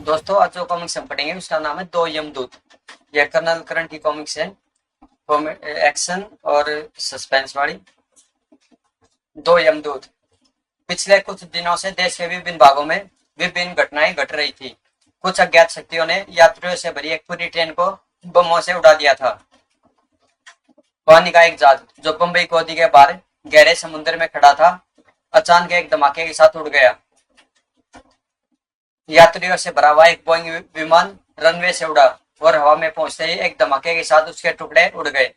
दोस्तों आज जो कॉमिक्स हम पढ़ेंगे उसका नाम है दो यमदूत। यह कर्नल करण की कॉमिक्स है, एक्शन और सस्पेंस वाली। दो यमदूत। पिछले कुछ दिनों से देश के विभिन्न भागों में विभिन्न घटनाएं घट रही थी। कुछ अज्ञात शक्तियों ने यात्रियों से भरी एक पूरी ट्रेन को बमों से उड़ा दिया था। पानी का एक जहाज जो बंबई गोदी के बाहर गहरे समुद्र में खड़ा था, अचानक एक धमाके के साथ उड़ गया। यात्रियों से भरा हुआ एक बोइंग विमान रनवे से उड़ा और हवा में पहुंचते ही एक धमाके के साथ उसके टुकड़े उड़ गए।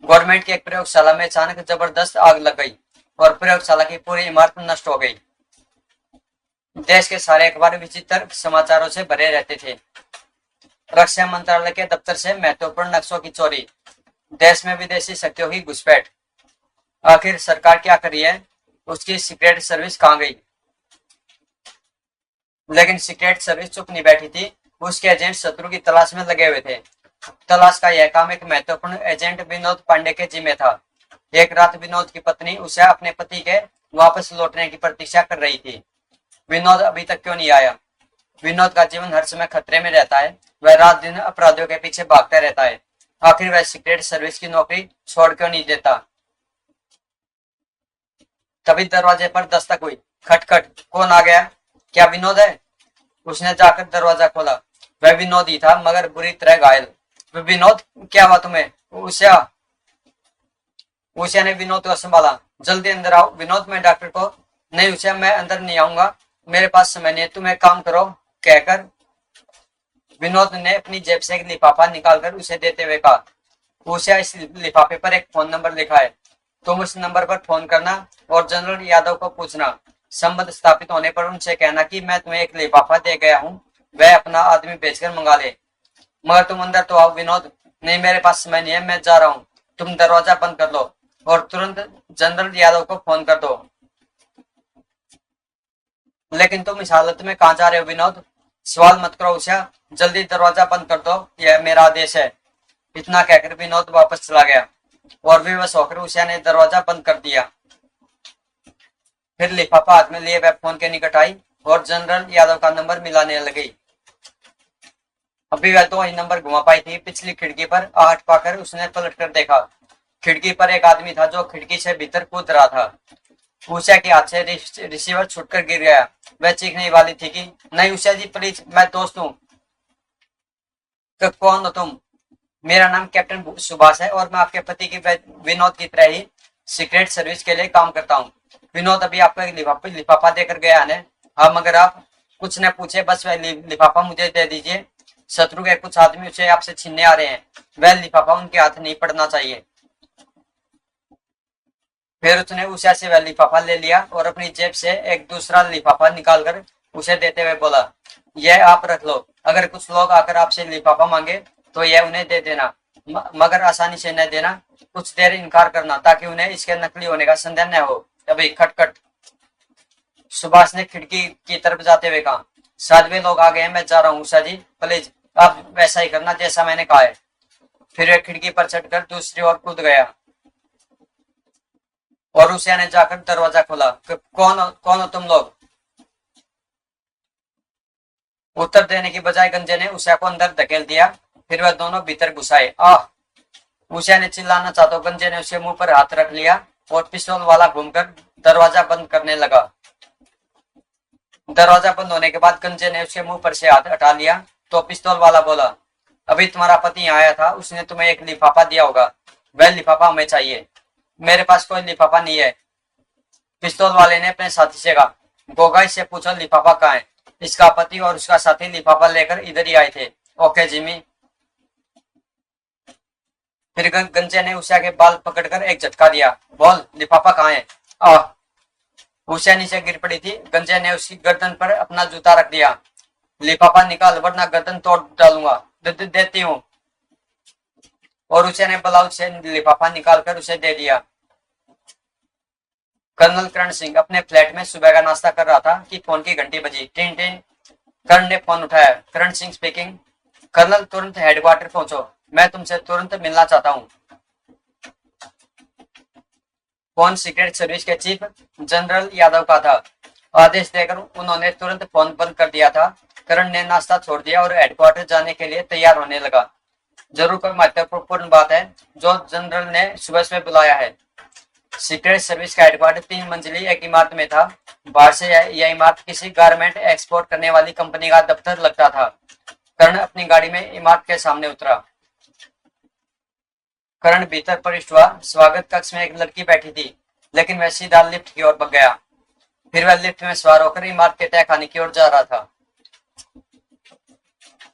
गवर्नमेंट की एक प्रयोगशाला में अचानक जबरदस्त आग लग गई और प्रयोगशाला की पूरी इमारत नष्ट हो गई। देश के सारे अखबार विचित्र समाचारों से भरे रहते थे। रक्षा मंत्रालय के दफ्तर से महत्वपूर्ण नक्शों की चोरी, देश में विदेशी शक्तियों की घुसपैठ। आखिर सरकार क्या कर रही है, उसकी सीक्रेट सर्विस कहां गई? लेकिन सीक्रेट सर्विस चुप नहीं बैठी थी। उसके एजेंट शत्रु की तलाश में लगे हुए थे। तलाश का यह काम एक महत्वपूर्ण एजेंट विनोद पांडे के जिम्मे था। एक रात विनोद की पत्नी उसे अपने पति के वापस लौटने की प्रतीक्षा कर रही थी। विनोद अभी तक क्यों नहीं आया? विनोद का जीवन हर समय खतरे में रहता है। वह रात दिन अपराधियों के पीछे भागता रहता है। आखिर वह सीक्रेट सर्विस की नौकरी छोड़ क्यों नहीं देता? तभी दरवाजे पर दस्तक हुई। खटखट। कौन आ गया? क्या विनोद है? उसने जाकर दरवाजा खोला। वह विनोद ही था, मगर बुरी तरह घायल। विनोद, क्या हुआ तुम्हें? उषा ने विनोद को संभाला। जल्दी अंदर आओ। विनोद, मैं डॉक्टर को। नहीं उषा, मैं अंदर नहीं आऊंगा, मेरे पास समय नहीं है, तुम एक काम करो, कहकर विनोद ने अपनी जेब से एक लिफाफा निकालकर उसे देते हुए कहा, उषा, इस लिफाफे पर एक फोन नंबर लिखा है, तुम उस नंबर पर फोन करना और जनरल यादव को पूछना। संबंध स्थापित होने पर उनसे कहना कि मैं तुम्हें एक लिफाफा दे गया हूँ, वह अपना आदमी भेजकर मंगा ले। मगर तुम अंदर तो आओ। विनोद, नहीं मेरे पास समय नहीं है, मैं जा रहा हूँ, तुम दरवाजा बंद कर लो और तुरंत जनरल यादव को फोन कर दो। लेकिन तुम इस हालत में कहाँ जा रहे हो विनोद? सवाल मत करो उषा, जल्दी दरवाजा बंद कर दो, यह मेरा आदेश है। इतना कहकर विनोद वापस चला गया और विवश होकर उषा ने दरवाजा बंद कर दिया। फिर लिफाफा हाथ में लिए वह फोन के निकट आई और जनरल यादव का नंबर मिलाने लगी। अभी वह दो ही नंबर घुमा पाई थी। पिछली खिड़की पर आहट पाकर उसने पलट कर देखा। खिड़की पर एक आदमी था जो खिड़की से भीतर कूद रहा था। उषा के हाथ से रिसीवर छूटकर गिर गया। वह चीखने वाली थी कि नहीं उषा जी प्लीज, मैं दोस्त हूँ। कौन हो तुम? मेरा नाम कैप्टन सुभाष है और मैं आपके पति की विनोद की तरह ही सीक्रेट सर्विस के लिए काम करता हूँ। विनोद अभी आपको एक लिफाफा देकर गया है। हाँ, मगर आप कुछ न पूछे बस वह लिफाफा मुझे दे दीजिए। शत्रु के कुछ आदमी उसे आपसे छीनने आ रहे हैं, वह लिफाफा उनके हाथ नहीं पड़ना चाहिए। फिर उसने उषा से वह लिफाफा ले लिया और अपनी जेब से एक दूसरा लिफाफा निकालकर उसे देते हुए बोला, यह आप रख लो। अगर कुछ लोग आकर आपसे लिफाफा मांगे तो यह उन्हें दे देना, मगर आसानी से न देना। कुछ देर इनकार करना ताकि उन्हें इसके नकली होने का संदेह न हो। तभी खटखट। सुभाष ने खिड़की की तरफ जाते हुए कहा, शायद वे लोग आ गए हैं, मैं जा रहा हूँ उषा जी, प्लीज आप वैसा ही करना जैसा मैंने कहा है। फिर वह खिड़की पर चढ़कर दूसरी ओर कूद गया और उषा ने जाकर दरवाजा खोला। कौन हो तुम लोग? उत्तर देने की बजाय गंजे ने उषा को अंदर धकेल दिया। फिर वह दोनों भीतर घुसाए। आह! उषा ने चिल्लाना चाहता, गंजे ने उसके मुंह पर हाथ रख लिया और पिस्तौल वाला घूमकर दरवाजा बंद करने लगा। दरवाजा बंद होने के बाद गंजे ने उसके मुंह पर से हाथ हटा लिया तो पिस्तौल वाला बोला, अभी तुम्हारा पति यहाँ आया था, उसने तुम्हें एक लिफाफा दिया होगा, वह लिफाफा हमें चाहिए। मेरे पास कोई लिफाफा नहीं है। पिस्तौल वाले ने अपने साथी से कहा, गोगा इससे पूछो लिफाफा कहाँ है। इसका पति और उसका साथी लिफाफा लेकर इधर ही आए थे। Okay Jimmy. फिर गंजे ने उषा के बाल पकड़कर एक झटका दिया। बोल, लिफाफा कहाँ है? आह! उषा नीचे गिर पड़ी थी। गंजे ने उसकी गर्दन पर अपना जूता रख दिया। लिफाफा निकाल वरना गर्दन तोड़ डालूंगा। देती हूँ। और उषा ने ब्लाउज से लिफाफा निकालकर उसे दे दिया। कर्नल करण सिंह अपने फ्लैट में सुबह का नाश्ता कर रहा था कि फोन की घंटी बजी। Tin tin. करण ने फोन उठाया। करण सिंह स्पीकिंग। कर्नल, तुरंत हेडक्वार्टर पहुंचो, मैं तुमसे तुरंत मिलना चाहता हूँ। फोन सीक्रेट सर्विस के चीफ जनरल यादव का था। आदेश देकर उन्होंने तुरंत फोन बंद कर दिया था। करण ने नाश्ता छोड़ दिया और हेडक्वार्टर जाने के लिए तैयार होने लगा। जरूर कोई महत्वपूर्ण बात है जो जनरल ने सुबह सुबह बुलाया है। सीक्रेट सर्विस का हेडक्वार्टर 3 मंजिली एक इमारत में था। बाहर से यह इमारत किसी गारमेंट एक्सपोर्ट करने वाली कंपनी का दफ्तर लगता था। करण अपनी गाड़ी में इमारत के सामने उतरा। करण भीतर प्रविष्ट हुआ। स्वागत कक्ष में एक लड़की बैठी थी, लेकिन वह सीधा लिफ्ट की ओर भाग गया। फिर वह लिफ्ट में सवार होकर इमारत के तहखाने की ओर जा रहा था।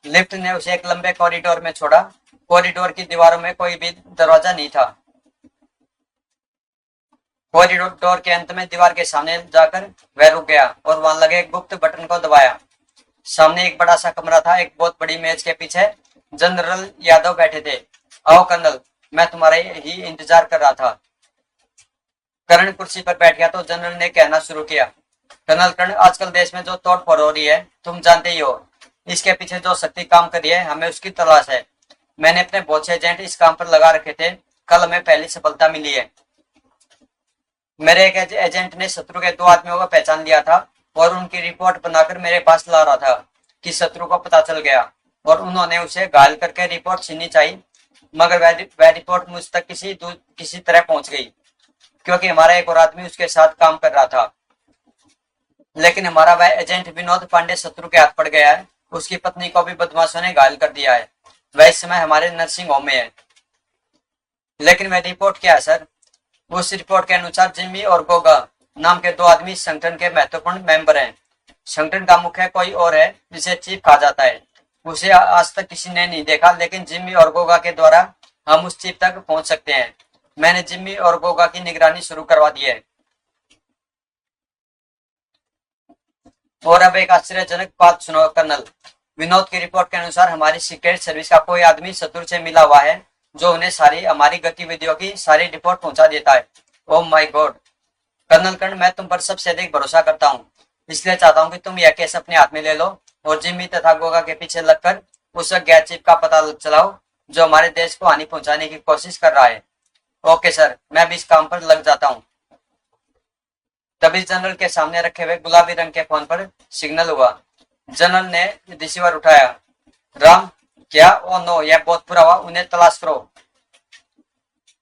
लिफ्ट ने उसे एक लंबे कॉरिडोर में छोड़ा। कॉरिडोर की दीवारों में कोई भी दरवाजा नहीं था। कॉरिडोर के अंत में दीवार के सामने जाकर वह रुक गया और वहां लगे एक गुप्त बटन को दबाया। सामने एक बड़ा सा कमरा था। एक बहुत बड़ी मेज के पीछे जनरल यादव बैठे थे। आओ कर्नल, मैं तुम्हारा ही इंतजार कर रहा था। करण कुर्सी पर बैठ गया तो जनरल ने कहना शुरू किया। कर्नल कर्ण, आजकल देश में जो तोड़फोड़ हो रही है तुम जानते ही हो। इसके पीछे जो शक्ति काम कर रही है, हमें उसकी तलाश है। मैंने अपने बहुत से एजेंट इस काम पर लगा रखे थे। कल हमें पहली सफलता मिली है। मेरे एक एजेंट ने शत्रु के 2 आदमियों को पहचान लिया था और उनकी रिपोर्ट बनाकर मेरे पास ला रहा था कि शत्रु को पता चल गया और उन्होंने उसे घायल करके रिपोर्ट छीननी चाहिए, मगर वह रिपोर्ट मुझ तक किसी तरह पहुंच गई, क्योंकि हमारा एक और आदमी उसके साथ काम कर रहा था। लेकिन हमारा वह एजेंट विनोद पांडे शत्रु के हाथ पड़ गया है। उसकी पत्नी को भी बदमाशों ने घायल कर दिया है। वह इस समय हमारे नर्सिंग होम में है। लेकिन वह रिपोर्ट क्या है सर? उस रिपोर्ट के अनुसार जिम्मी और गोगा नाम के 2 आदमी संगठन के महत्वपूर्ण मेंबर हैं। संगठन का मुखिया कोई और है जिसे चीफ कहा जाता है। उसे आज तक किसी ने नहीं देखा, लेकिन जिम्मी और गोगा के द्वारा हम उस चीफ तक पहुंच सकते हैं। मैंने जिम्मी और गोगा की निगरानी शुरू करवा दी है। और अब एक आश्चर्यजनक बात सुनो कर्नल। विनोद की रिपोर्ट के अनुसार हमारी सीक्रेट सर्विस का कोई आदमी शत्रु से मिला हुआ है जो उन्हें हमारी गतिविधियों की सारी रिपोर्ट पहुंचा देता है। ओह माय गॉड कर्नल कर्ण, मैं तुम पर सबसे अधिक भरोसा करता हूँ, इसलिए चाहता हूँ कि तुम यह केस अपने हाथ में ले लो और जिम्मी तथा गोगा के पीछे लगकर उस गैर चीफ का पता चलाओ जो हमारे देश को हानि पहुंचाने की कोशिश कर रहा है। ओके सर, मैं भी इस काम पर लग जाता हूँ। तभी जनरल के सामने रखे हुए गुलाबी रंग के फोन पर सिग्नल हुआ। जनरल ने रिसीवर उठाया। राम, क्या? ओ नो, यह बहुत बुरा हुआ, उन्हें तलाश करो।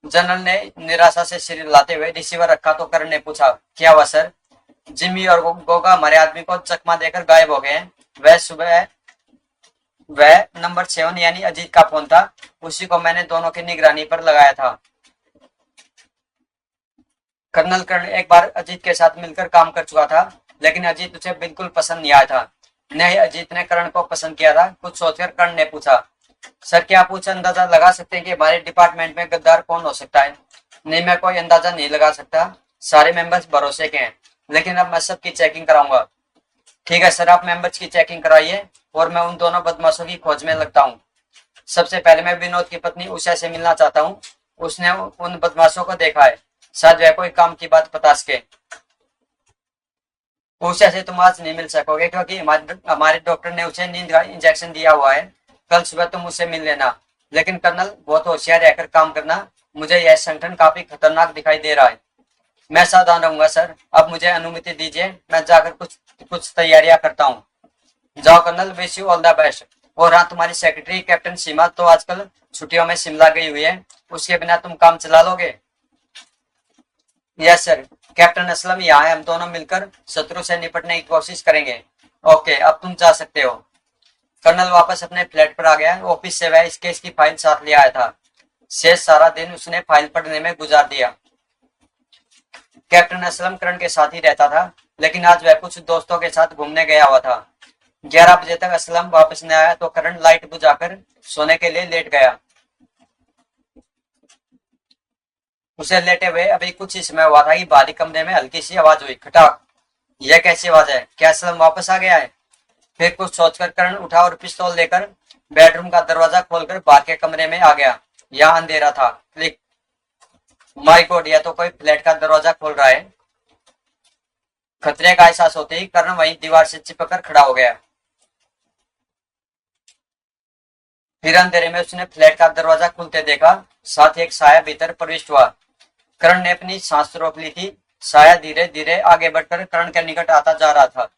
जनरल ने निराशा से सिर हिलाते हुए रिसीवर रखा तो करण ने पूछा, क्या हुआ सर? जिम्मी और गोगा हमारे आदमी को चकमा देकर गायब हो गए हैं। वह नंबर 7 यानी अजीत का फोन था। उसी को मैंने दोनों की निगरानी पर लगाया था। कर्नल कर्ण एक बार अजीत के साथ मिलकर काम कर चुका था, लेकिन अजीत उसे बिल्कुल पसंद नहीं आया था। न ही अजीत ने कर्ण को पसंद किया था। कुछ सोचकर कर्ण ने पूछा, सर क्या आप अंदाजा लगा सकते हैं कि हमारे डिपार्टमेंट में गद्दार कौन हो सकता है? नहीं, मैं कोई अंदाजा नहीं लगा सकता। सारे मेंबर्स भरोसे के हैं, लेकिन अब मैं सबकी चेकिंग कराऊंगा। ठीक है सर, आप मेंबर्स की चेकिंग कराइए और मैं उन दोनों बदमाशों की खोज में लगता हूँ। सबसे पहले मैं विनोद की पत्नी उषा से मिलना चाहता हूँ। उसने उन बदमाशों को देखा है, शायद वह कोई काम की बात बता सके। उषा से तुम आज नहीं मिल सकोगे क्योंकि हमारे डॉक्टर ने उसे नींद का इंजेक्शन दिया हुआ है। कल सुबह तुम उसे मिल लेना। लेकिन कर्नल, बहुत होशियार रहकर काम करना। मुझे यह संगठन काफी खतरनाक दिखाई दे रहा है। मैं सावधान रहूंगा सर। अब मुझे अनुमति दीजिए, मैं जाकर कुछ तैयारियां करता हूँ। जाओ colonel, wish you all the best. और हाँ, तुम्हारी सेक्रेटरी कैप्टन सीमा तो आजकल छुट्टियों में शिमला गई हुई है। उसके बिना तुम काम चला लोगे? यस सर, कैप्टन असलम यहाँ है। हम दोनों मिलकर शत्रु से निपटने की कोशिश करेंगे। ओके, अब तुम जा सकते हो। कर्नल वापस अपने फ्लैट पर आ गया। ऑफिस से वह इस केस की फाइल साथ ले आया था। शेष सारा दिन उसने फाइल पढ़ने में गुजार दिया। कैप्टन असलम करण के साथ ही रहता था, लेकिन आज वह कुछ दोस्तों के साथ घूमने गया हुआ था। 11 बजे तक असलम वापस न आया तो करण लाइट बुझाकर सोने के लिए लेट गया। उसे लेटे हुए अभी कुछ ही समय हुआ था कि बाहरी कमरे में हल्की सी आवाज हुई, खटाक। यह कैसी आवाज है? क्या असलम वापस आ गया है? फिर कुछ सोचकर करण उठा और पिस्तौल लेकर बेडरूम का दरवाजा खोलकर बाहर के कमरे में आ गया। यहाँ अंधेरा था। क्लिक। माय गॉड, यह तो कोई फ्लैट का दरवाजा खोल रहा है। खतरे का एहसास होते ही करण वहीं दीवार से चिपककर खड़ा हो गया। फिर अंधेरे में उसने फ्लैट का दरवाजा खुलते देखा, साथ ही एक साया भीतर प्रविष्ट हुआ। करण ने अपनी सांस रोक ली थी। साया धीरे धीरे आगे बढ़कर करण के निकट आता जा रहा था।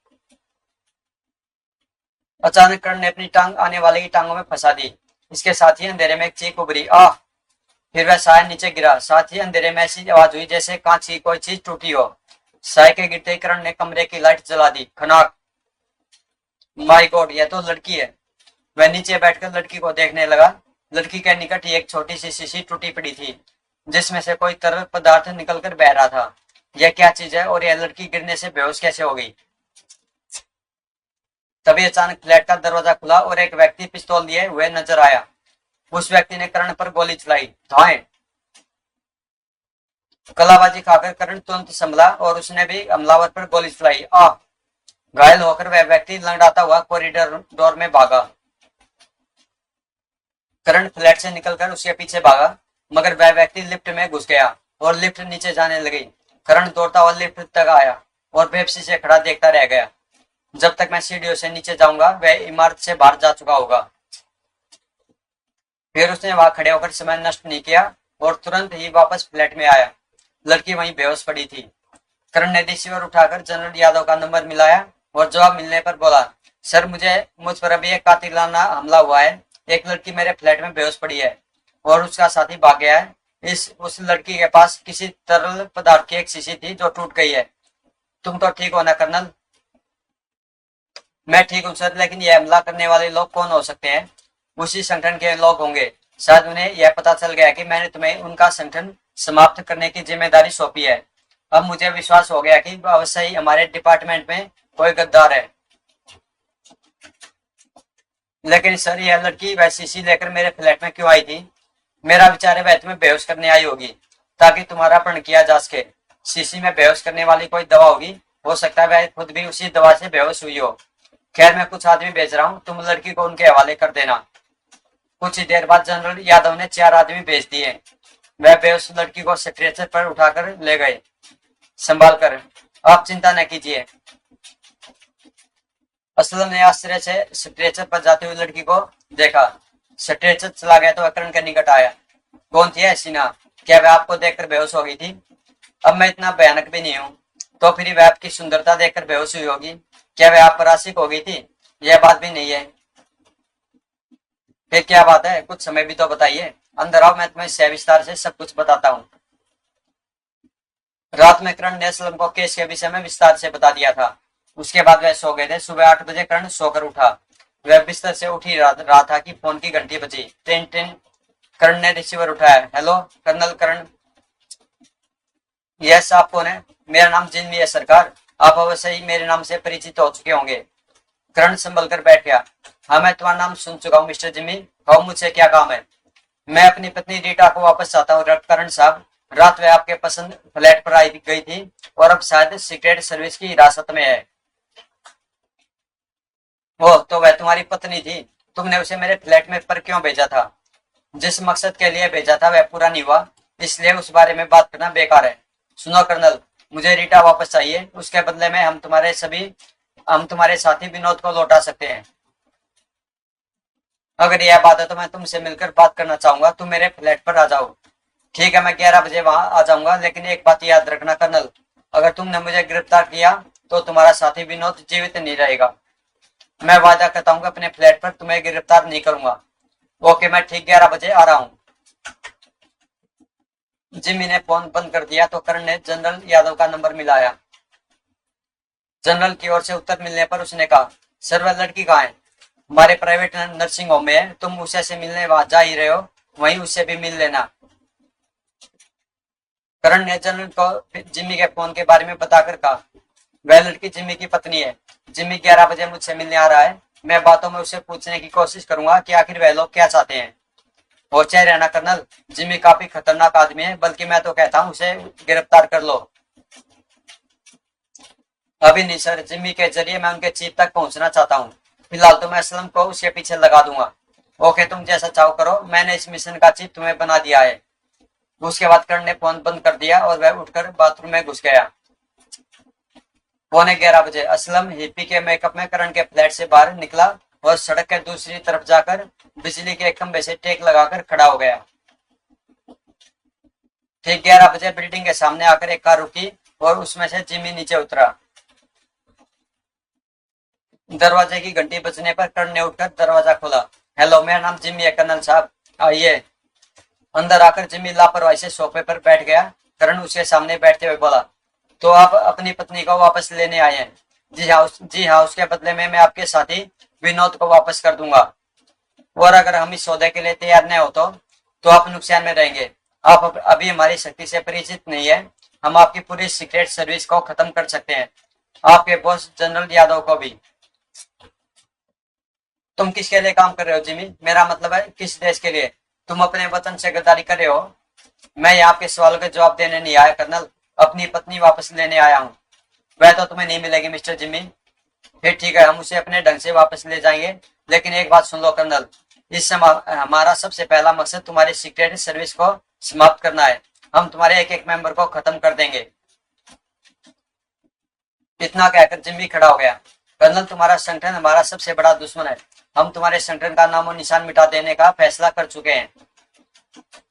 अचानक करण ने अपनी टांग आने वाले की टांगों में फंसा दी। इसके साथ ही अंधेरे में एक चीख उभरी, आह! फिर वह साय नीचे गिरा। साथ ही अंधेरे में ऐसी आवाज हुई जैसे कांच की कोई चीज टूटी हो। साय के गिरते ही करण ने कमरे की लाइट जला दी। खनाक! माय गॉड, यह तो लड़की है। वह नीचे बैठकर लड़की को देखने लगा। लड़की के निकट ही एक छोटी सी शीशी टूटी पड़ी थी, जिसमें से कोई तरल पदार्थ निकलकर बह रहा था। यह क्या चीज है और यह लड़की गिरने से बेहोश कैसे हो गई? तभी अचानक फ्लैट का दरवाजा खुला और एक व्यक्ति पिस्तौल लिए हुए नजर आया। उस व्यक्ति ने करण पर गोली चलाई। धाएं! कलाबाजी खाकर करण तुरंत संभला और उसने भी हमलावर पर गोली चलाई। आ! घायल होकर वह व्यक्ति लंगड़ाता हुआ कॉरिडोर डोर में भागा। करण फ्लैट से निकलकर उसके पीछे भागा, मगर वह व्यक्ति लिफ्ट में घुस गया और लिफ्ट नीचे जाने लगी। करण दौड़ता हुआ लिफ्ट तक आया और बेबसी से खड़ा देखता रह गया। जब तक मैं सीढ़ियों से नीचे जाऊंगा वह इमारत से बाहर जा चुका होगा। फिर उसने वहां खड़े होकर समय नष्ट नहीं किया और तुरंत ही वापस फ्लैट में आया। लड़की वहीं बेहोश पड़ी थी। करण ने रिसीवर उठाकर जनरल यादव का नंबर मिलाया और जवाब मिलने पर बोला, सर, मुझ पर अभी एक कातिलाना हमला हुआ है। एक लड़की मेरे फ्लैट में बेहोश पड़ी है और उसका साथी भाग गया है। उस लड़की के पास किसी तरल पदार्थ की एक शीशी थी जो टूट गई है। तुम तो ठीक हो ना कर्नल? मैं ठीक हूँ सर, लेकिन यह हमला करने वाले लोग कौन हो सकते हैं? उसी संगठन के लोग होंगे। शायद उन्हें यह पता चल गया कि मैंने तुम्हें उनका संगठन समाप्त करने की जिम्मेदारी सौंपी है। अब मुझे विश्वास हो गया कि अवश्य ही हमारे डिपार्टमेंट में कोई गद्दार है। लेकिन सर, यह लड़की वह शीशी लेकर मेरे फ्लैट में क्यों आई थी? मेरा विचार है वह तुम्हें बेहोश करने आई होगी ताकि तुम्हारा अपहरण किया जा सके। शीशी में बेहोश करने वाली कोई दवा होगी। हो सकता है वह खुद भी उसी दवा से बेहोश हुई हो। खैर, मैं कुछ आदमी भेज रहा हूँ, तुम लड़की को उनके हवाले कर देना। कुछ ही देर बाद जनरल यादव ने 4 आदमी भेज दिए। वह बेहोश लड़की को स्ट्रेचर पर उठाकर ले गए। संभाल कर, आप चिंता न कीजिए। असलम ने आश्चर्य से स्ट्रेचर पर जाती हुई लड़की को देखा। स्ट्रेचर चला गया तो करण के निकट आया। कौन थी हसीना? क्या वह आपको देखकर बेहोश हो गई थी? अब मैं इतना भयानक भी नहीं हूँ। तो फिर वह आपकी सुंदरता देखकर बेहोश हुई होगी। क्या वह आप पर आशिक हो गई थी? यह बात भी नहीं है। फिर क्या बात है? कुछ समय भी तो बताइए। अंदर आओ, मैं तुम्हें सविस्तार से सब कुछ बताता हूँ। रात में करण ने असलम को केस के विषय में विस्तार से बता दिया था। उसके बाद वह सो गए थे। सुबह 8 बजे करण सोकर उठा। वह बिस्तर से उठ ही रहा था कि फोन की घंटी बजी। Tin tin. करण ने रिसीवर उठाया। हेलो कर्नल करण। यस, आप कौन है? मेरा नाम जिन्मी है सरकार। आप अवश्य ही मेरे नाम से परिचित हो चुके होंगे। करण संभल कर बैठ गया। हाँ, मैं तुम्हारा नाम सुन चुका हूँ मिस्टर जिम्मी। कहो, मुझसे क्या काम है? मैं अपनी पत्नी रीटा को वापस चाहता हूँ करण साहब। रात वह आपके पसंद फ्लैट पर आई गई थी और अब शायद सीक्रेट सर्विस की हिरासत में है। ओह, तो वह तुम्हारी पत्नी थी। तुमने उसे मेरे फ्लैट में पर क्यों भेजा था? जिस मकसद के लिए भेजा था वह पूरा नहीं हुआ, इसलिए उस बारे में बात करना बेकार है। सुनो कर्नल, मुझे रीटा वापस चाहिए। उसके बदले में हम तुम्हारे साथी विनोद को लौटा सकते हैं। अगर यह बात है तो मैं तुमसे मिलकर बात करना चाहूंगा। तुम मेरे फ्लैट पर आ जाओ। ठीक है, मैं 11 बजे वहां आ जाऊंगा, लेकिन एक बात याद रखना कर्नल, अगर तुमने मुझे गिरफ्तार किया तो तुम्हारा साथी विनोद जीवित नहीं रहेगा। मैं वादा करता हूँ अपने फ्लैट पर तुम्हें गिरफ्तार नहीं करूंगा। ओके, मैं ठीक 11 बजे आ रहा हूँ। जिमी ने फोन बंद कर दिया तो करण ने जनरल यादव का नंबर मिलाया। जनरल की ओर से उत्तर मिलने पर उसने कहा, सर, वह लड़की कहाँ है? हमारे प्राइवेट नर्सिंग होम में है। तुम उसे से मिलने वहां जा ही रहे हो, वहीं उससे भी मिल लेना। करण ने जनरल को जिम्मी के फोन के बारे में बताकर कहा, वह लड़की जिम्मी की पत्नी है। जिम्मी 11 बजे मुझसे मिलने आ रहा है। मैं बातों में उसे पूछने की कोशिश करूंगा कि आखिर वह लोग क्या चाहते हैं। होशियार रहना कर्नल, जिम्मी काफी खतरनाक आदमी है, बल्कि मैं तो कहता हूँ उसे गिरफ्तार कर लो। अभी नहीं सर, जिम्मी के जरिए मैं उनके चीफ तक पहुंचना चाहता हूँ। फिलहाल तो मैं असलम को उसके पीछे लगा दूंगा। ओके, तुम जैसा चाहो करो, मैंने इस मिशन का चीफ तुम्हें बना दिया है। उसके बाद करण ने फोन बंद कर दिया और वह उठकर बाथरूम में घुस गया। 11:15 बजे असलम हिप्पी के मेकअप में करण के फ्लैट से बाहर निकला और सड़क के दूसरी तरफ जाकर बिजली के खंभे से टेक लगाकर खड़ा हो गया। ठीक 11 बजे बिल्डिंग के सामने आकर एक कार रुकी और उसमें से जिमी नीचे उतरा। दरवाजे की घंटी बजने पर कर्ण ने उठकर दरवाजा खोला। हेलो, मेरा नाम जिम्मी है कर्नल साहब, आइए। अंदर आकर जिम्मी लापरवाही से सोफे पर बैठ गया। कर्ण उसके सामने बैठते हुए बोला, तो आप अपनी पत्नी को वापस लेने आए हैं? जी हाँ, उसके बदले में मैं आपके साथी विनोद को वापस कर दूंगा। और अगर हम इस सौदे के लिए तैयार न हो तो आप नुकसान में रहेंगे। आप अभी हमारी शक्ति से परिचित नहीं है। हम आपकी पूरी सीक्रेट सर्विस को खत्म कर सकते हैं, आपके बॉस जनरल यादव को भी। तुम किसके लिए काम कर रहे हो जिमी? मेरा मतलब है किस देश के लिए? तुम अपने वतन से गद्दारी कर रहे हो? मैं यहाँ आपके सवालों के जवाब देने नहीं आया कर्नल, अपनी पत्नी वापस लेने आया हूँ। वह तो तुम्हें नहीं मिलेगी मिस्टर जिमी। फिर ठीक है, हम उसे अपने ढंग से वापस ले जाएंगे। लेकिन एक बात सुन लो कर्नल, इस समय हमारा सबसे पहला मकसद तुम्हारी सीक्रेट सर्विस को समाप्त करना है। हम तुम्हारे एक एक मेंबर को खत्म कर देंगे। इतना कहकर जिम्मी खड़ा हो गया। कर्नल, तुम्हारा संगठन हमारा सबसे बड़ा दुश्मन है। हम तुम्हारे संगठन का नामो निशान मिटा देने का फैसला कर चुके हैं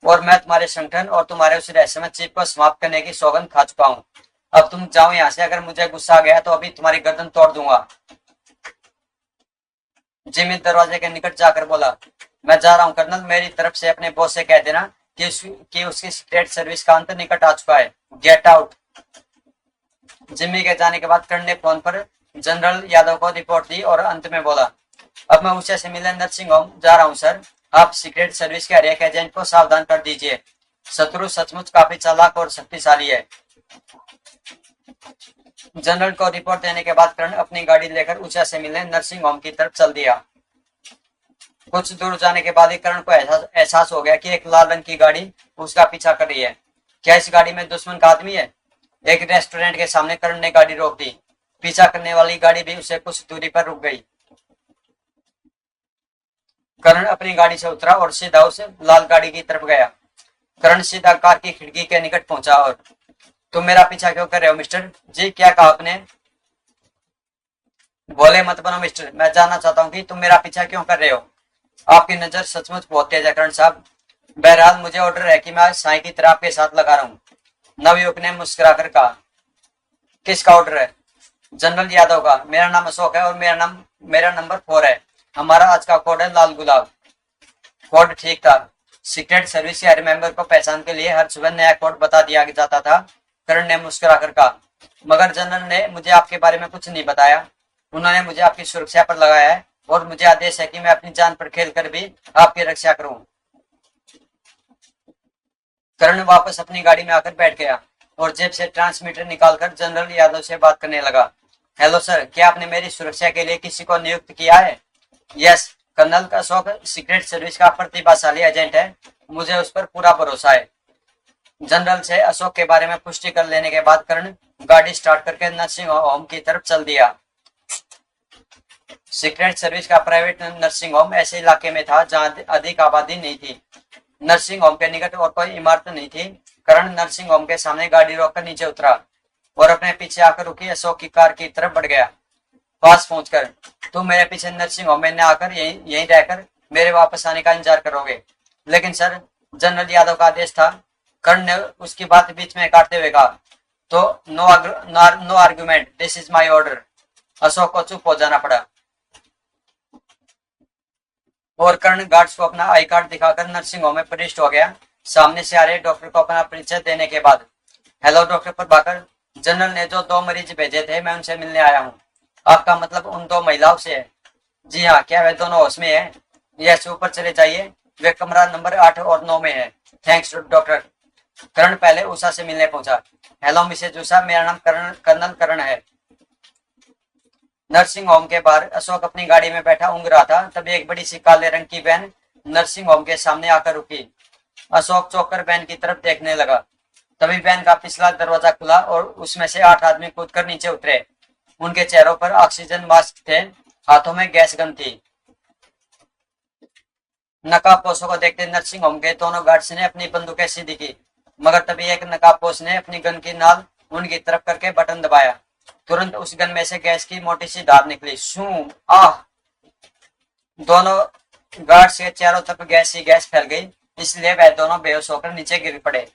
और मैं तुम्हारे संगठन और तुम्हारे उस रहस्यमय चिप को समाप्त करने की सौगंध खा चुका हूँ। अब तुम जाओ यहाँ से। अगर मुझे गुस्सा आ गया तो अभी तुम्हारी गर्दन तोड़ दूंगा। जिमी दरवाजे के निकट जाकर बोला, मैं जा रहा हूँ कर्नल। मेरी तरफ से अपने बॉस से कह देना कि उसकी सीक्रेट सर्विस का अंत निकट आ चुका है। Get out. जिम्मी के जाने के बाद कर्ण ने फोन पर जनरल यादव को रिपोर्ट दी और अंत में बोला, अब मैं उषा से मिलने नर्सिंग होम जा रहा हूँ सर। आप सीक्रेट सर्विस के हर एक एजेंट को सावधान कर दीजिए। शत्रु सचमुच काफी चालाक और शक्तिशाली है। जनरल को रिपोर्ट देने के बाद कर्ण अपनी गाड़ी लेकर उषा से मिलने नर्सिंग होम की तरफ चल दिया। कुछ दूर जाने के बाद ही कर्ण को एहसास हो गया कि एक लाल रंग की गाड़ी उसका पीछा कर रही है। क्या इस गाड़ी में दुश्मन का आदमी है? एक रेस्टोरेंट के सामने कर्ण ने गाड़ी रोक दी। पीछा करने वाली गाड़ी भी उसे कुछ दूरी पर रुक गई। कर्ण अपनी गाड़ी से उतरा और सीधा उस लाल गाड़ी की तरफ गया। कर्ण सीधा कार की खिड़की के निकट पहुंचा और, तुम मेरा पीछा क्यों कर रहे हो मिस्टर? जी, क्या कहा आपने? बोले मत बनो मिस्टर, मैं जानना चाहता हूँ कि तुम मेरा पीछा क्यों कर रहे हो। आपकी नजर सचमुच बहुत तेज है कर्ण साहब। बहरहाल मुझे ऑर्डर है कि मैं आज साई की तरह आपके साथ लगा रहा हूँ। नवयुवक ने मुस्कुराकर कहा। किसका ऑर्डर है? जनरल यादव का। मेरा नाम अशोक है और मेरा नंबर 4 है। हमारा आज का कोड है लाल गुलाब। कोड ठीक था। सीक्रेट सर्विस के हर मेंबर को पहचान के लिए हर सुबह नया कोड बता दिया जाता था। कर्ण ने मुस्कुराकर कहा, मगर जनरल ने मुझे आपके बारे में कुछ नहीं बताया। उन्होंने मुझे आपकी सुरक्षा पर लगाया है और मुझे आदेश है कि मैं अपनी जान पर खेलकर भी आपकी रक्षा करूं। कर्ण वापस अपनी गाड़ी में आकर बैठ गया और जेब से ट्रांसमीटर निकालकर जनरल यादव से बात करने लगा। हेलो सर, क्या आपने मेरी सुरक्षा के लिए किसी को नियुक्त किया है? यस, कर्नल का शौक सीक्रेट सर्विस का प्रतिभाशाली एजेंट है। मुझे उस पर पूरा भरोसा है। जनरल से अशोक के बारे में पुष्टि कर लेने के बाद कर्ण गाड़ी स्टार्ट करके नर्सिंग होम की तरफ चल दिया। सीक्रेट सर्विस का प्राइवेट नर्सिंग होम ऐसे इलाके में था जहां अधिक आबादी नहीं थी। नर्सिंग होम के निकट और कोई इमारत नहीं थी। कर्ण नर्सिंग होम के सामने गाड़ी रोककर नीचे उतरा और अपने पीछे आकर रुकी अशोक की कार की तरफ बढ़ गया। पास पहुंचकर, तुम मेरे पीछे नर्सिंग होम में न आकर यहीं रहकर मेरे वापस आने का इंतजार करोगे? लेकिन सर, जनरल यादव का आदेश था। कर्ण ने उसकी बात बीच में काटते हुए कहा, तो no argument, this is my order. Ashok को चुप हो जाना पड़ा और कर्ण गार्ड्स को अपना आई कार्ड दिखाकर नर्सिंग होम में प्रविष्ट हो गया। सामने से आ रहे डॉक्टर को अपना परिचय देने के बाद, हेलो डॉक्टर प्रभाकर, जनरल ने जो 2 मरीज भेजे थे मैं उनसे मिलने आया हूँ। आपका मतलब उन 2 महिलाओं से है? जी हाँ, क्या वे दोनों होश में है? यस, ऊपर चले जाइए, वे कमरा नंबर 8 और 9 में है। Thanks doctor. कर्ण पहले उषा से मिलने पहुंचा। हेलो मिसेज उषा, मेरा नाम कर्नल कर्ण है। नर्सिंग होम के बाहर अशोक अपनी गाड़ी में बैठा ऊँग रहा था। तभी एक बड़ी सी काले रंग की वैन नर्सिंग होम के सामने आकर रुकी। अशोक चौंक कर वैन की तरफ देखने लगा। तभी वैन का पिछला दरवाजा खुला और उसमें से 8 आदमी कूदकर नीचे उतरे। उनके चेहरों पर ऑक्सीजन मास्क थे, हाथों में गैस गन थी। नकाबपोशों को देखते नर्सिंग होम के दोनों गार्ड्स ने अपनी बंदूकें सीधी की, मगर तभी एक नकाबपोश ने अपनी गन की नाल उनकी तरफ करके बटन दबाया। तुरंत उस गन में से गैस की मोटी सी धार निकली। शू, आह! दोनों गार्ड्स के चारों तरफ गैस ही गैस फैल गई, इसलिए वह दोनों बेहोश होकर नीचे गिर पड़े।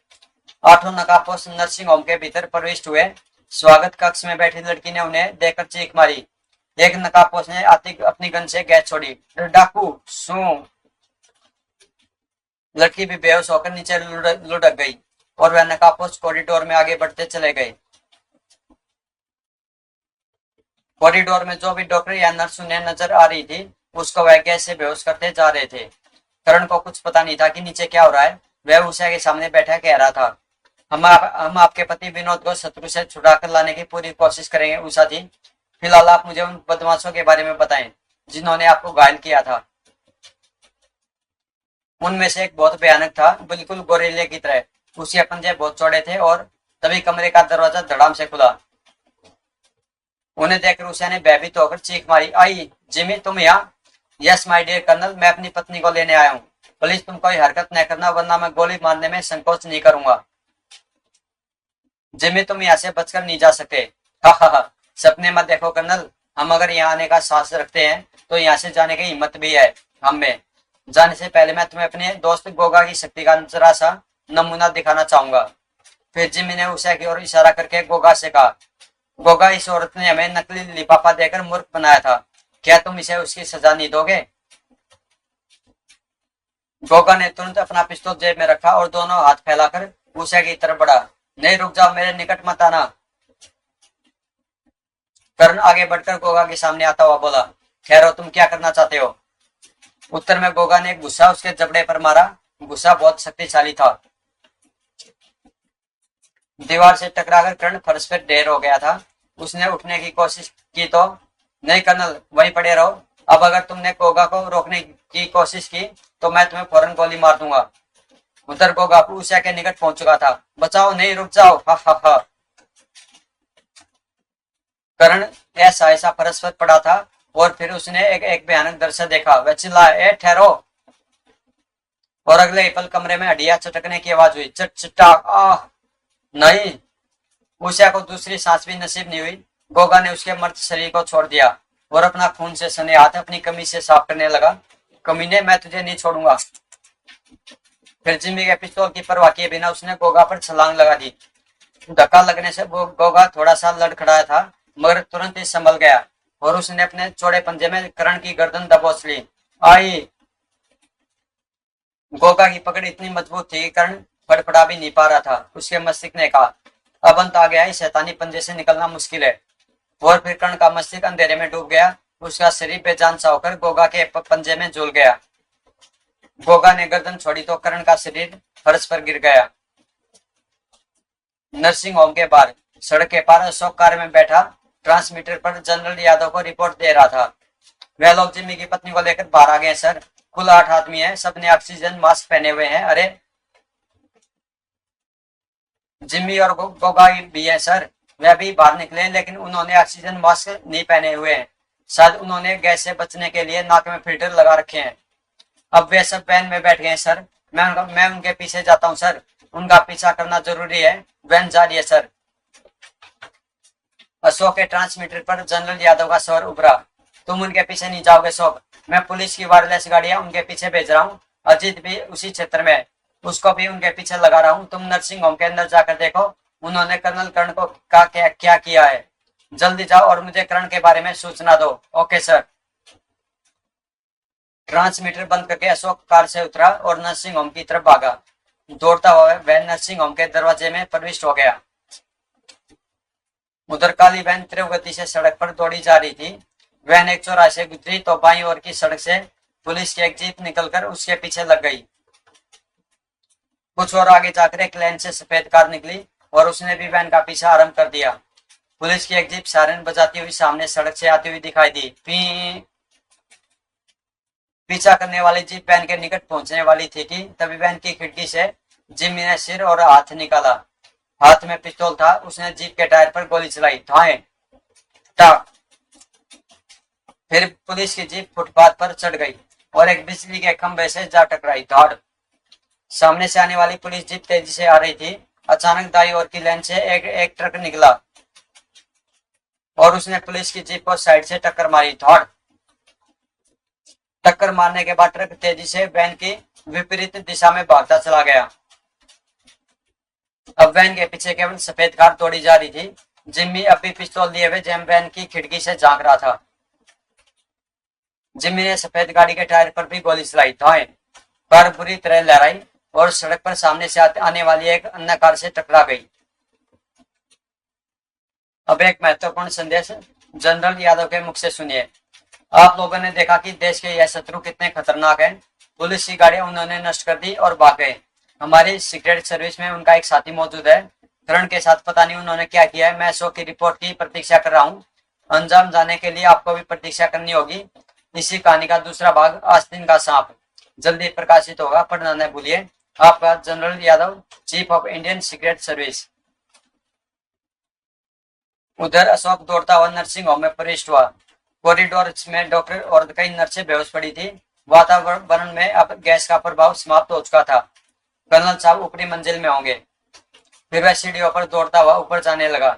8 नकाबपोश नर्सिंग होम के भीतर प्रविष्ट हुए। स्वागत कक्ष में बैठी लड़की ने उन्हें देखकर चीख मारी, एक नकाबपोश ने आती अपनी गन से गैस छोड़ी। डाकू सू। लड़की भी बेहोश होकर नीचे लुढ़क गई और वह नकाबपोश कॉरिडोर में आगे बढ़ते चले गए। कॉरिडोर में जो भी डॉक्टर या नर्स उन्हें नजर आ रही थी उसको वह गैस से बेहोश करते जा रहे थे। करण को कुछ पता नहीं था कि नीचे क्या हो रहा है। वह उषा के सामने बैठा कह रहा था, हम आपके पति विनोद को शत्रु से छुड़ा कर लाने की पूरी कोशिश करेंगे उषा जी। फिलहाल आप मुझे उन बदमाशों के बारे में बताएं जिन्होंने आपको घायल किया था। उनमें से एक बहुत भयानक था, बिल्कुल गोरेले की तरह। उसके पंजे बहुत चौड़े थे और तभी कमरे का दरवाजा धड़ाम से खुला। उन्हें देखकर उषा ने भयभीत होकर चीख मारी, आई जिमी तुम यहाँ? यस माय डियर कर्नल, मैं अपनी पत्नी को लेने आया हूँ। प्लीज तुम कोई हरकत न करना वरना मैं गोली मारने में संकोच नहीं करूंगा। जिमी तुम यहाँ से बचकर नहीं जा सकते। हा हा हा, सपने मत देखो कर्नल, हम अगर यहाँ आने का साहस रखते हैं तो यहाँ से जाने की हिम्मत भी है हम में। जाने से पहले मैं तुम्हें अपने दोस्त गोगा की शक्ति का जरा सा नमूना दिखाना चाहूंगा। फिर जिमी ने उषा की ओर इशारा करके गोगा से कहा, गोगा इस औरत ने हमें नकली लिफाफा देकर मूर्ख बनाया था, क्या तुम इसे उसकी सजा नहीं दोगे? गोगा ने तुरंत अपना पिस्तौल जेब में रखा और दोनों हाथ फैलाकर उषा की तरफ बढ़ा। नहीं रुक जाओ, मेरे निकट मत आना। करण आगे बढ़कर गोगा के सामने आता हुआ बोला, ठहरो, तुम क्या करना चाहते हो? उत्तर में गोगा ने गुस्सा उसके जबड़े पर मारा। गुस्सा बहुत शक्तिशाली था। दीवार से टकराकर कर्ण फर्श पर ढेर हो गया था। उसने उठने की कोशिश की तो, नहीं कर्नल, वहीं पड़े रहो। अब अगर तुमने गोगा को रोकने की कोशिश की तो मैं तुम्हें फौरन गोली मार दूंगा। उधर गोगा उषा के निकट पहुंच चुका था। बचाओ, नहीं रुक जाओ। हा हा हा। करण ऐसा ऐसा फर्श पर पड़ा था और फिर उसने एक भयानक दृश्य देखा। वह चिल्लाया, ए ठहरो। और अगले ही पल कमरे में हड्डियां चटकने की आवाज हुई। चट चटाक। आह नहीं। उषा को दूसरी सांस भी नसीब नहीं हुई। गोगा ने उसके मर्द शरीर को छोड़ दिया और अपना खून से सने हाथ अपनी कमीज से साफ करने लगा। कमीने, मैं तुझे नहीं छोड़ूंगा। फिर जिम्मी के पिस्तौल की परवाह किए बिना उसने गोगा पर छलांग लगा दी। धक्का लगने से गोगा थोड़ा सा लड़खड़ाया था मगर तुरंत ही संभल गया और उसने अपने चौड़े पंजे में करण की गर्दन दबोच ली। आई। गोगा की पकड़ इतनी मजबूत थी कि करण फड़फड़ा भी नहीं पा रहा था। उसके मस्तिष्क ने कहा, अब अंत आ गया, इस शैतानी पंजे से निकलना मुश्किल है। और फिर कर्ण का मस्तिष्क अंधेरे में डूब गया। उसका शरीर बेजान सा होकर गोगा के पंजे में झूल गया। गोगा ने गर्दन छोड़ी तो कर्ण का शरीर फर्श पर गिर गया। नर्सिंग होम के बाहर सड़क के पार अशोक कार में बैठा ट्रांसमीटर पर जनरल यादव को रिपोर्ट दे रहा था। वह लोग जिम्मी की पत्नी को लेकर बाहर आ गए सर। कुल 8 आदमी हैं, सबने ऑक्सीजन मास्क पहने हुए हैं। अरे जिम्मी और गोगा भी है सर। वह भी बाहर निकले लेकिन उन्होंने ऑक्सीजन मास्क नहीं पहने हुए हैं। शायद उन्होंने गैस से बचने के लिए नाक में फिल्टर लगा रखे हैं। अब वे सब वैन में बैठ गए सर। मैं उनके पीछे जाता हूँ सर। उनका पीछा करना जरूरी है। वैन जा रही है सर। अशोक के ट्रांसमीटर पर जनरल यादव का स्वर उभरा, तुम उनके पीछे नहीं जाओगे अशोक। मैं पुलिस की वायरलेस गाड़ियां उनके पीछे भेज रहा हूँ। अजीत भी उसी क्षेत्र में है, उसको भी उनके पीछे लगा रहा हूँ। तुम नर्सिंग होम के अंदर जाकर देखो उन्होंने कर्नल कर्ण को क्या किया है। जल्दी जाओ और मुझे कर्ण के बारे में सूचना दो। Okay sir. ट्रांसमीटर बंद करके अशोक कार से उतरा और नर्सिंग होम की तरफ भागा। दौड़ता हुआ वह नर्सिंग होम के दरवाजे में प्रविष्ट हो गया। उधर काली वैन तीव्र गति से सड़क पर दौड़ी जा रही थी। वैन एक चौराहे से गुजरी तो बाईं ओर की सड़क से पुलिस की एक जीप निकलकर उसके पीछे लग गई। कुछ और आगे जाकर एक लेन से सफेद कार निकली और उसने भी वैन का पीछा आरंभ कर दिया। पुलिस की एक जीप सायरन बजाती हुई सामने सड़क से आती हुई दिखाई दी। पीछा करने वाली जीप वैन के निकट पहुंचने वाली थी कि तभी वैन की खिड़की से जिम्मी ने सिर और हाथ निकाला। हाथ में पिस्तौल था। उसने जीप के टायर पर गोली चलाई। धाएं टाक। फिर पुलिस की जीप फुटपाथ पर चढ़ गई और एक बिजली के खंभे से जा टकराई। धाड़। सामने से आने वाली पुलिस जीप तेजी से आ रही थी। अचानक दाईं ओर की लेन से एक ट्रक निकला और उसने पुलिस की जीप को साइड से टक्कर मारी। धाड़। टक्कर मारने के बाद ट्रक तेजी से वैन की विपरीत दिशा में भागता चला गया। अब वैन के पीछे केवल सफेद कार दौड़ी जा रही थी। जिम्मी अब भी पिस्तौल लिए हुए जेम वैन की खिड़की से झांक रहा था। जिम्मी ने सफेद गाड़ी के टायर पर भी गोली चलाई, कार बुरी तरह लहराई और सड़क पर सामने से आने वाली एक अन्य कार से टकरा गई। अब एक महत्वपूर्ण संदेश जनरल यादव के मुख से सुनिए। आप लोगों ने देखा कि देश के यह शत्रु कितने खतरनाक हैं। पुलिस की गाड़ियां उन्होंने नष्ट कर दी और भाग गए। हमारी सीक्रेट सर्विस में उनका एक साथी मौजूद है, करण के साथ। पता नहीं उन्होंने क्या किया है। मैं शो की रिपोर्ट की प्रतीक्षा कर रहा हूँ। अंजाम जाने के लिए आपको भी प्रतीक्षा करनी होगी। इसी कहानी का दूसरा भाग आस्तीन का सांप जल्दी प्रकाशित होगा। पढ़ना न भूलिए। आपका general Yadav, chief of Indian secret service. उधर अशोक दौड़ता हुआ नर्सिंग होम में प्रविष्ट हुआ। कॉरिडोर में डॉक्टर और कई नर्सें बेहोश पड़ी थी। वातावरण में अब गैस का प्रभाव समाप्त हो चुका था। कर्नल साहब ऊपरी मंजिल में होंगे। फिर वह सीढ़ियों पर दौड़ता हुआ ऊपर जाने लगा।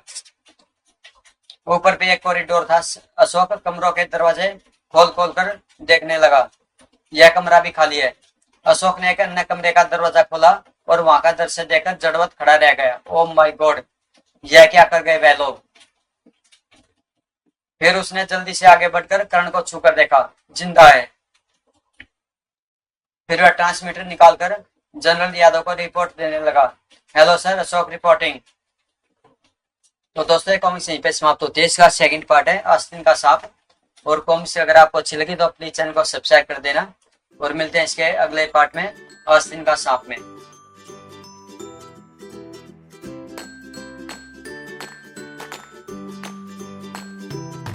ऊपर भी एक कॉरिडोर था। अशोक कमरों के दरवाजे खोल खोल कर देखने लगा। यह कमरा भी खाली है। अशोक ने एक अन्य कमरे का दरवाजा खोला और वहां का दृश्य देखकर जड़वत खड़ा रह गया। ओह माय गॉड, यह क्या कर गए वह लोग। फिर उसने जल्दी से आगे बढ़कर कर्ण को छूकर देखा, जिंदा है। फिर वह ट्रांसमीटर निकालकर जनरल यादव को रिपोर्ट देने लगा। Hello sir, Ashok reporting. तो दोस्तों कॉमिक्स यहीं पे समाप्त होती है। इसका सेकंड पार्ट है आस्तीन का सांप। और कॉमिक्स अगर आपको अच्छी लगी तो प्लीज चैनल को सब्सक्राइब कर देना और मिलते हैं इसके अगले पार्ट में आस्तीन का सांप में।